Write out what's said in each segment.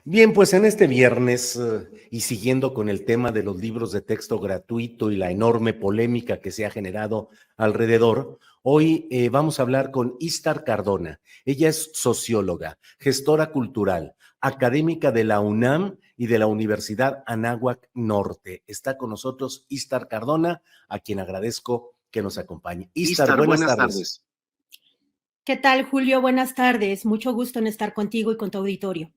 Bien, pues en este viernes y siguiendo con el tema de los libros de texto gratuito y la enorme polémica que se ha generado alrededor, hoy vamos a hablar con Istar Cardona. Ella es socióloga, gestora cultural, académica de la UNAM y de la Universidad Anáhuac Norte. Está con nosotros Istar Cardona, a quien agradezco que nos acompañe. Istar, Istar, buenas buenas tardes. tardes. ¿Qué tal, Julio? Buenas tardes. Mucho gusto en estar contigo y con tu auditorio.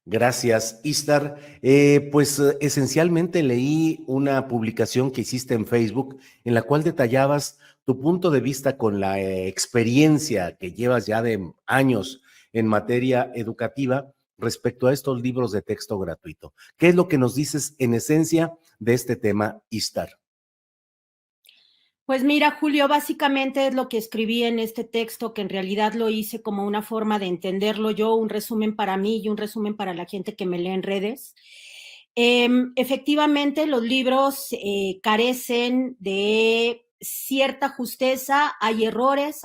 Gracias, Istar. Esencialmente leí una publicación que hiciste en Facebook en la cual detallabas tu punto de vista con la experiencia que llevas ya de años en materia educativa respecto a estos libros de texto gratuito. ¿Qué es lo que nos dices en esencia de este tema, Istar? Pues mira, Julio, básicamente es lo que escribí en este texto, que en realidad lo hice como una forma de entenderlo yo, un resumen para mí y un resumen para la gente que me lee en redes. Efectivamente, los libros carecen de cierta justeza, hay errores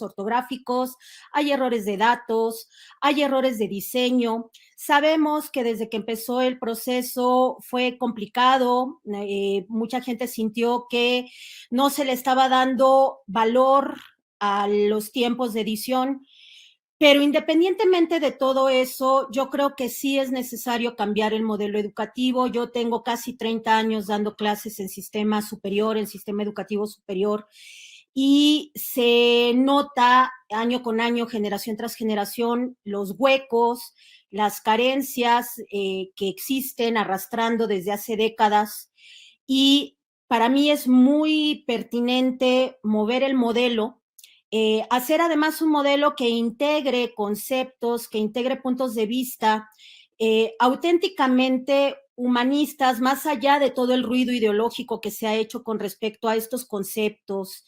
ortográficos, hay errores de datos, hay errores de diseño. Sabemos que desde que empezó el proceso fue complicado, mucha gente sintió que no se le estaba dando valor a los tiempos de edición, pero independientemente de todo eso, yo creo que sí es necesario cambiar el modelo educativo. Yo tengo casi 30 años dando clases en sistema superior, en sistema educativo superior, y se nota año con año, generación tras generación, los huecos, las carencias que existen arrastrando desde hace décadas. Y para mí es muy pertinente mover el modelo, hacer además un modelo que integre conceptos, que integre puntos de vista auténticamente humanistas, más allá de todo el ruido ideológico que se ha hecho con respecto a estos conceptos.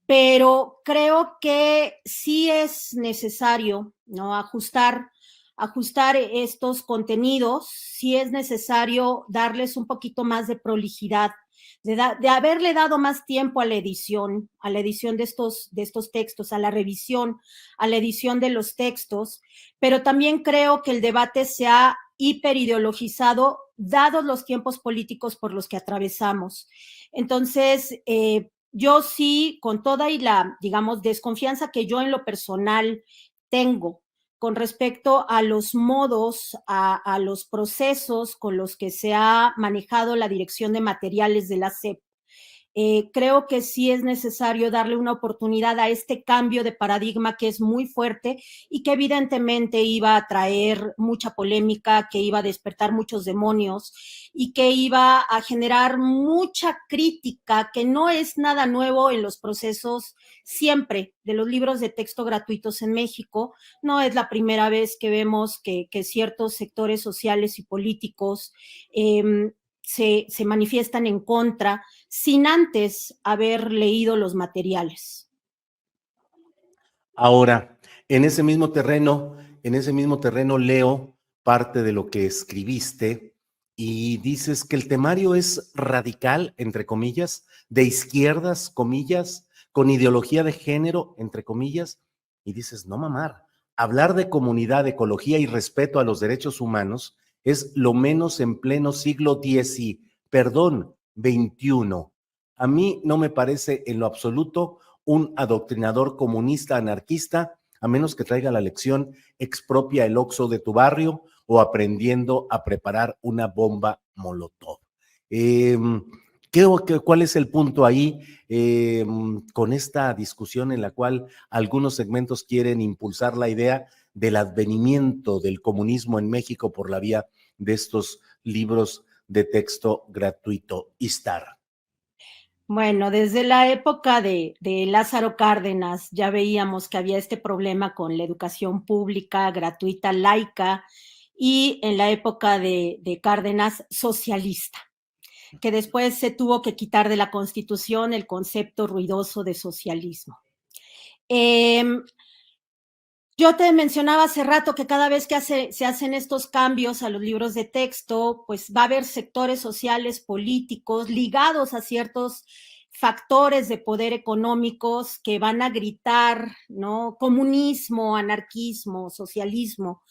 Pero creo que sí es necesario, ¿no?, ajustar estos contenidos, sí es necesario darles un poquito más de prolijidad, de haberle dado más tiempo a la edición de estos textos, a la revisión, a la edición de los textos, pero también creo que el debate se ha hiperideologizado dados los tiempos políticos por los que atravesamos. Entonces, yo sí, con toda y la, digamos, desconfianza que yo en lo personal tengo con respecto a los modos, a los procesos con los que se ha manejado la dirección de materiales de la SEP, creo que sí es necesario darle una oportunidad a este cambio de paradigma que es muy fuerte y que evidentemente iba a traer mucha polémica, que iba a despertar muchos demonios y que iba a generar mucha crítica, que no es nada nuevo en los procesos siempre de los libros de texto gratuitos en México. No es la primera vez que vemos que ciertos sectores sociales y políticos se manifiestan en contra sin antes haber leído los materiales. Ahora, en ese mismo terreno leo parte de lo que escribiste y dices que el temario es radical, entre comillas, de izquierdas, comillas, con ideología de género, entre comillas, y dices, no mamar, hablar de comunidad, ecología y respeto a los derechos humanos es lo menos en pleno siglo XXI. A mí no me parece en lo absoluto un adoctrinador comunista anarquista, a menos que traiga la lección expropia el Oxxo de tu barrio o aprendiendo a preparar una bomba molotov. Eh, ¿Cuál es el punto ahí con esta discusión en la cual algunos segmentos quieren impulsar la idea del advenimiento del comunismo en México por la vía de estos libros de texto gratuito, Istar? Bueno, desde la época de Lázaro Cárdenas ya veíamos que había este problema con la educación pública, gratuita, laica, y en la época de Cárdenas, socialista, que después se tuvo que quitar de la Constitución el concepto ruidoso de socialismo. Yo te mencionaba hace rato que cada vez que se hacen estos cambios a los libros de texto, pues va a haber sectores sociales, políticos, ligados a ciertos factores de poder económicos que van a gritar, ¿no?, comunismo, anarquismo, socialismo,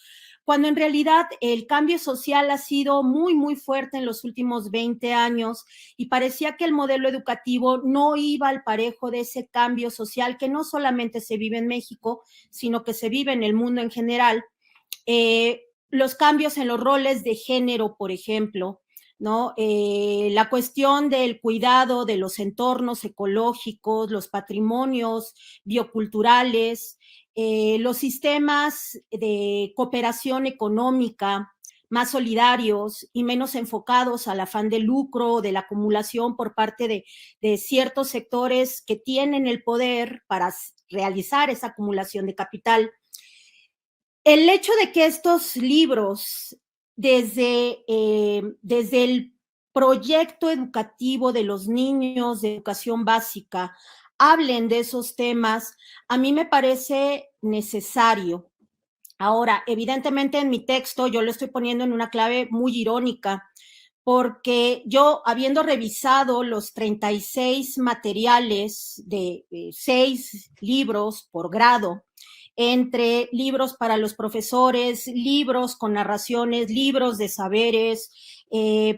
cuando en realidad el cambio social ha sido muy, muy fuerte en los últimos 20 años y parecía que el modelo educativo no iba al parejo de ese cambio social que no solamente se vive en México, sino que se vive en el mundo en general. Los cambios en los roles de género, por ejemplo, ¿no? La cuestión del cuidado de los entornos ecológicos, los patrimonios bioculturales, los sistemas de cooperación económica más solidarios y menos enfocados al afán de lucro, de la acumulación por parte de ciertos sectores que tienen el poder para realizar esa acumulación de capital. El hecho de que estos libros, desde el proyecto educativo de los niños de educación básica, hablen de esos temas, a mí me parece necesario. Ahora, evidentemente en mi texto yo lo estoy poniendo en una clave muy irónica, porque yo, habiendo revisado los 36 materiales de 6 libros por grado, entre libros para los profesores, libros con narraciones, libros de saberes,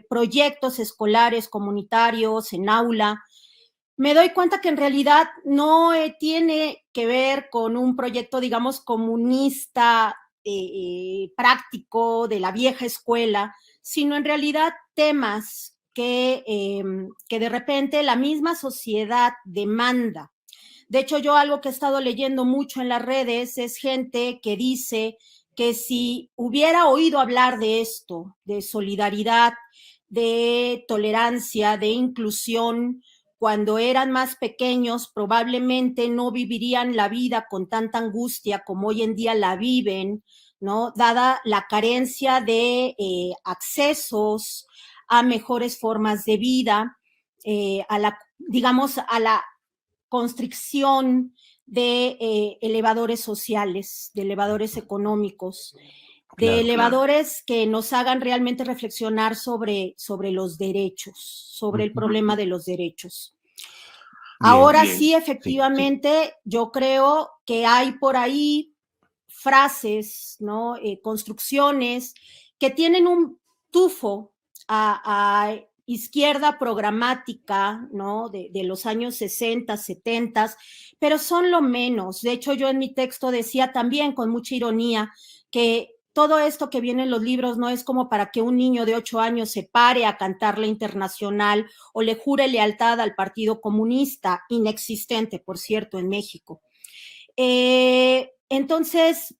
proyectos escolares comunitarios en aula, me doy cuenta que en realidad no tiene que ver con un proyecto, digamos, comunista práctico de la vieja escuela, sino en realidad temas que de repente la misma sociedad demanda. De hecho, yo algo que he estado leyendo mucho en las redes es gente que dice que si hubiera oído hablar de esto, de solidaridad, de tolerancia, de inclusión, cuando eran más pequeños, probablemente no vivirían la vida con tanta angustia como hoy en día la viven, ¿no? Dada la carencia de accesos a mejores formas de vida, digamos, a la constricción de elevadores sociales, de elevadores económicos, de elevadores que nos hagan realmente reflexionar sobre los derechos, sobre el problema de los derechos. Ahora sí, efectivamente, yo creo que hay por ahí frases, ¿no? Construcciones que tienen un tufo a izquierda programática, ¿no? De los años 60, 70, pero son lo menos. De hecho, yo en mi texto decía también con mucha ironía que todo esto que viene en los libros no es como para que un niño de 8 años se pare a cantar la Internacional o le jure lealtad al Partido Comunista, inexistente, por cierto, en México. Entonces,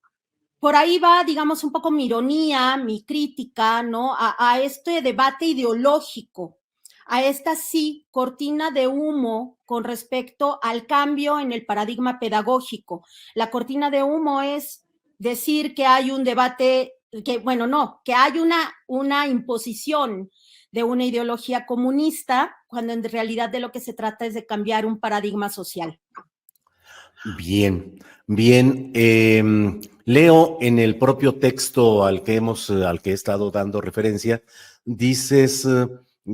por ahí va, digamos, un poco mi ironía, mi crítica, ¿no? A este debate ideológico, a esta sí cortina de humo con respecto al cambio en el paradigma pedagógico. La cortina de humo es decir que hay un debate, que bueno, no, que hay una imposición de una ideología comunista, cuando en realidad de lo que se trata es de cambiar un paradigma social. Bien, bien. Leo en el propio texto al que he estado dando referencia, dices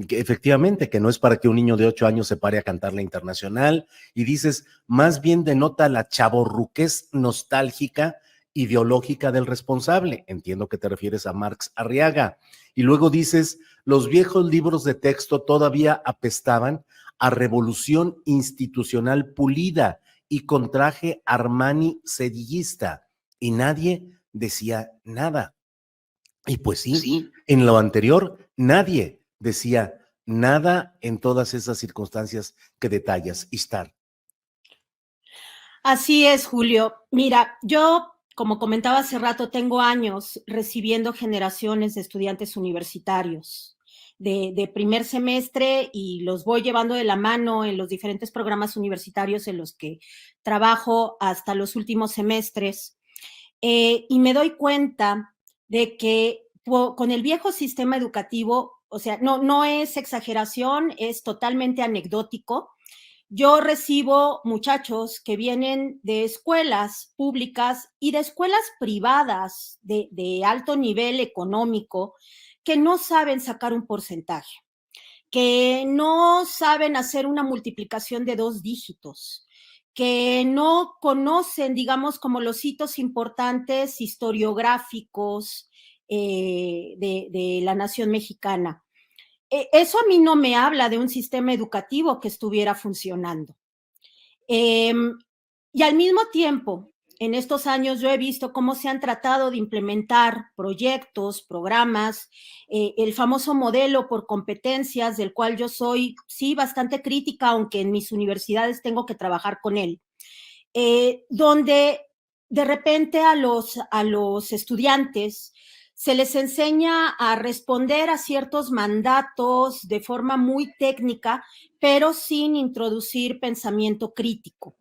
que efectivamente que no es para que un niño de 8 años se pare a cantar la Internacional, y dices, más bien denota la chavorruquez nostálgica ideológica del responsable. Entiendo que te refieres a Marx Arriaga. Y luego dices, los viejos libros de texto todavía apestaban a revolución institucional pulida y con traje Armani sedillista, y nadie decía nada. Y pues sí, en lo anterior nadie decía nada en todas esas circunstancias que detallas, Ishtar. Así es, Julio. Mira, yo, como comentaba hace rato, tengo años recibiendo generaciones de estudiantes universitarios de primer semestre, y los voy llevando de la mano en los diferentes programas universitarios en los que trabajo hasta los últimos semestres. Y me doy cuenta de que con el viejo sistema educativo, o sea, no es exageración, es totalmente anecdótico. Yo recibo muchachos que vienen de escuelas públicas y de escuelas privadas de alto nivel económico, que no saben sacar un porcentaje, que no saben hacer una multiplicación de 2 dígitos, que no conocen, digamos, como los hitos importantes historiográficos de la nación mexicana. Eso a mí no me habla de un sistema educativo que estuviera funcionando. Y al mismo tiempo, en estos años yo he visto cómo se han tratado de implementar proyectos, programas, el famoso modelo por competencias, del cual yo soy, sí, bastante crítica, aunque en mis universidades tengo que trabajar con él, donde de repente a los estudiantes se les enseña a responder a ciertos mandatos de forma muy técnica, pero sin introducir pensamiento crítico.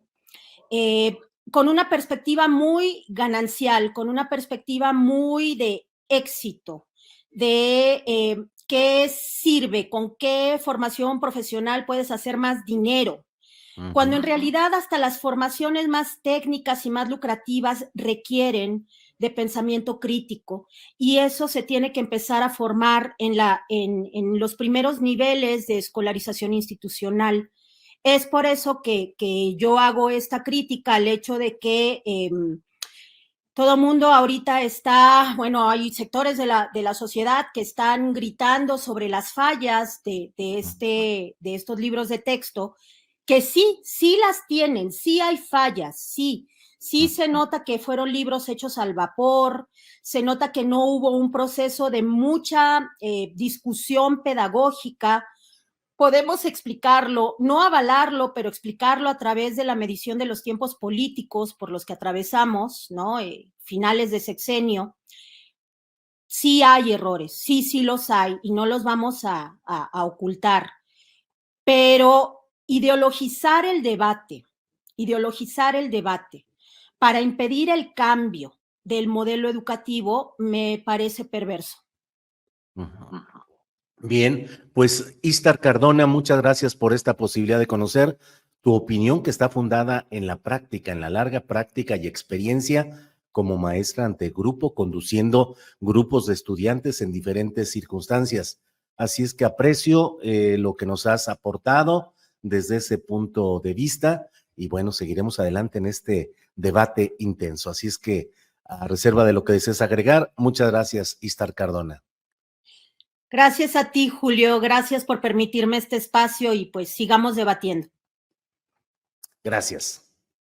Con una perspectiva muy ganancial, con una perspectiva muy de éxito, de qué sirve, con qué formación profesional puedes hacer más dinero, cuando en realidad hasta las formaciones más técnicas y más lucrativas requieren de pensamiento crítico, y eso se tiene que empezar a formar en los primeros niveles de escolarización institucional. Es por eso que yo hago esta crítica al hecho de que todo mundo ahorita está, bueno, hay sectores de la sociedad que están gritando sobre las fallas de estos libros de texto, que sí, sí las tienen, sí hay fallas, sí, sí se nota que fueron libros hechos al vapor, se nota que no hubo un proceso de mucha discusión pedagógica. Podemos explicarlo, no avalarlo, pero explicarlo a través de la medición de los tiempos políticos por los que atravesamos, ¿no? Finales de sexenio. Sí hay errores, sí, sí los hay, y no los vamos a ocultar, pero ideologizar el debate para impedir el cambio del modelo educativo me parece perverso. Bien, pues Istar Cardona, muchas gracias por esta posibilidad de conocer tu opinión, que está fundada en la práctica, en la larga práctica y experiencia como maestra ante grupo, conduciendo grupos de estudiantes en diferentes circunstancias. Así es que aprecio lo que nos has aportado desde ese punto de vista y bueno, seguiremos adelante en este debate intenso. Así es que, a reserva de lo que desees agregar, muchas gracias, Istar Cardona. Gracias a ti, Julio. Gracias por permitirme este espacio y pues sigamos debatiendo. Gracias.